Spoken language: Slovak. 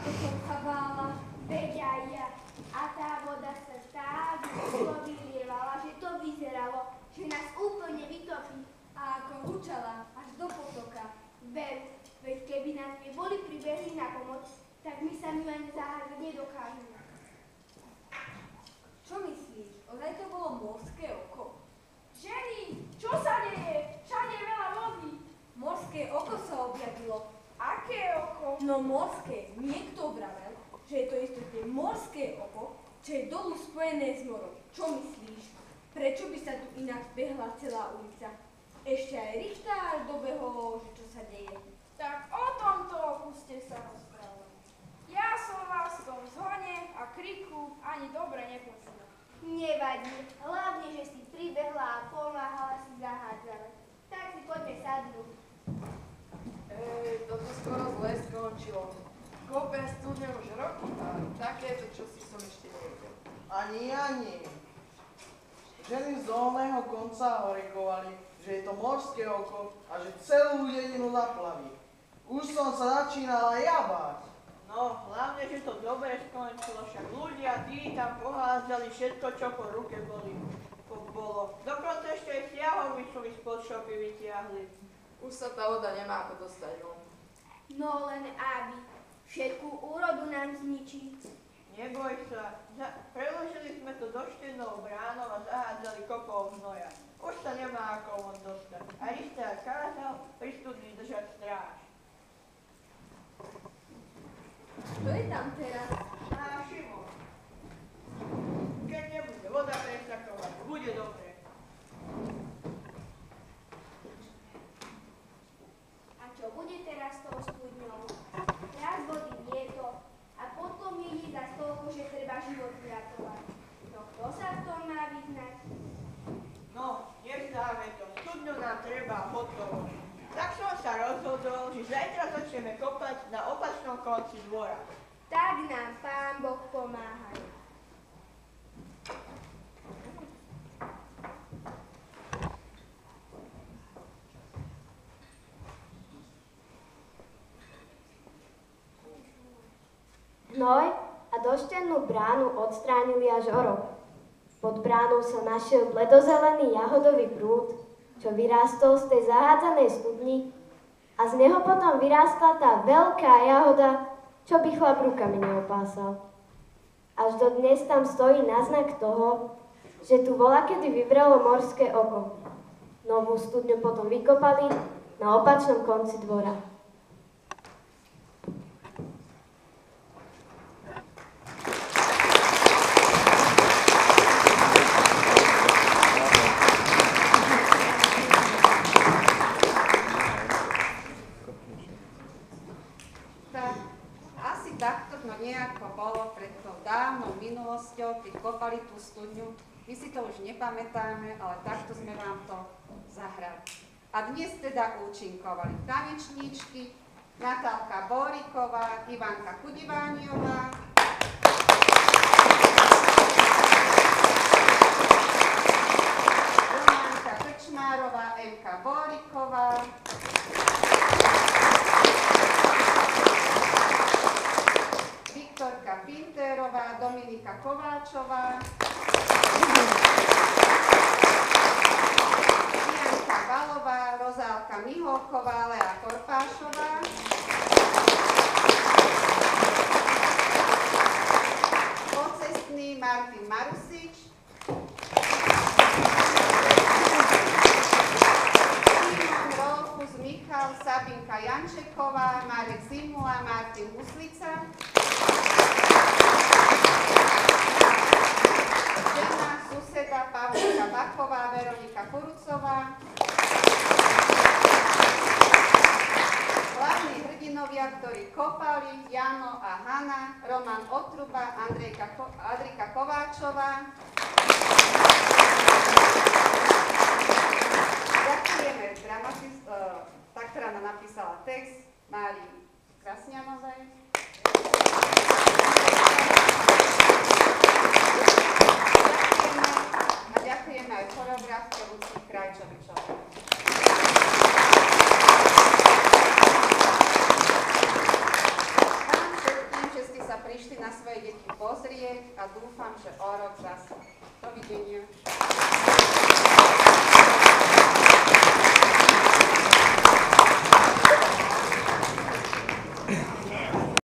ako som sa bála. Veď aj ja. A tá voda sa tak rýchlo vylievala, že to vyzeralo, že nás úplne vytopí. A ako hučala až do potoka. Veď keby nás neboli pribehli na pomoc, tak my sa len zahádzať nedokážeme. Čo myslíš? Ozaj to bolo morské oko? Ženy, čo sa deje? Všade je veľa vody. Morské oko sa objavilo. Aké oko? No morské. Niekto vravel, že je to istotne morské oko, čo je dolu spojené s morom. Čo myslíš? Prečo by sa tu inak behla celá ulica? Ešte aj Richtár dobehol, že čo sa deje. Tak o tomto oku ste sa rozprávali. Ja som vás v tom zhone a kriku ani dobre nepočula. Nevadí, hlavne, že si pribehla a pomáhala si zahádzať. Tak si poďme sadnúť. Toto skoro zle skončilo. Kope studne už roky a takéto čosi som ešte nevedel. Ani. Ženy z dolného konca horekovali, že je to morské oko a že celú dedinu zaplaví. Už som sa začínala ja báť. No, hlavne, že to dobre skončilo, však ľudia tí tam pohádzali všetko, čo po ruke bolo. Dokonca ešte aj sťahovičovi spod šopy vytiahli. Už sa tá voda nemá ako dostať von. No len aby. Všetku úrodu nám zničí. Neboj sa, preložili sme to do štennou bránou a zahádzali kopou hnoja. Už sa nemá ako von dostať. A Richtár kázal pri studni držať stráž. Čo je tam teraz? A Šimon, keď nebude voda presakovať, bude dobre. A čo bude teraz s tou studňou? Raz vody nie je to a potom je za toľko, že treba život vyratovať. No kto sa v tom má vyznať? No, nevzdáme to, studňu nám treba hotovo. Tak som sa rozhodol, že zajtra začneme kopať na opačnom konci dvora. Tak nám Pán Boh pomáhaj. Hnoj a doštennú bránu odstránili až o rok. Pod bránou sa našiel bledozelený jahodový prúd, čo vyrástol z tej zahádzanej studni a z neho potom vyrástla tá veľká jahoda, čo by chlap rukami neopásal. Až do dnes tam stojí náznak toho, že tu volakedy vybralo morské oko. Novú studňu potom vykopali na opačnom konci dvora. minulosťou, keď kopali tú studňu. My si to už nepamätáme, ale takto sme vám to zahrali. A dnes teda účinkovali tanečníčky Natálka Bóriková, Ivanka Kudivániová, Románka Krčmárová, Emka Bóriková, Viktorka Pintérová, Dominika Kováčová, Dianka Balová, Rozálka Miholková, Lea Korpášová, Pocestný Martin Marusič, Simon Rolfus Michal, Sabinka Jančeková, Marek Zimula, Martin Huslica, žena, suseda Pavlika Bachová, Veronika Kurucová, hlavní hrdinovia, ktorí kopali, Jano a Hana, Roman Otruba, Adrika Kováčová. Ďakujeme tá, ktorá nám napísala text, Márii Krasňanovej. Ďakujeme aj choreografke Lucii Krajčovičovej. Vám všetkým, že prišli na svoje deti pozrieť a dúfam, že o rok zase. Dovidenia.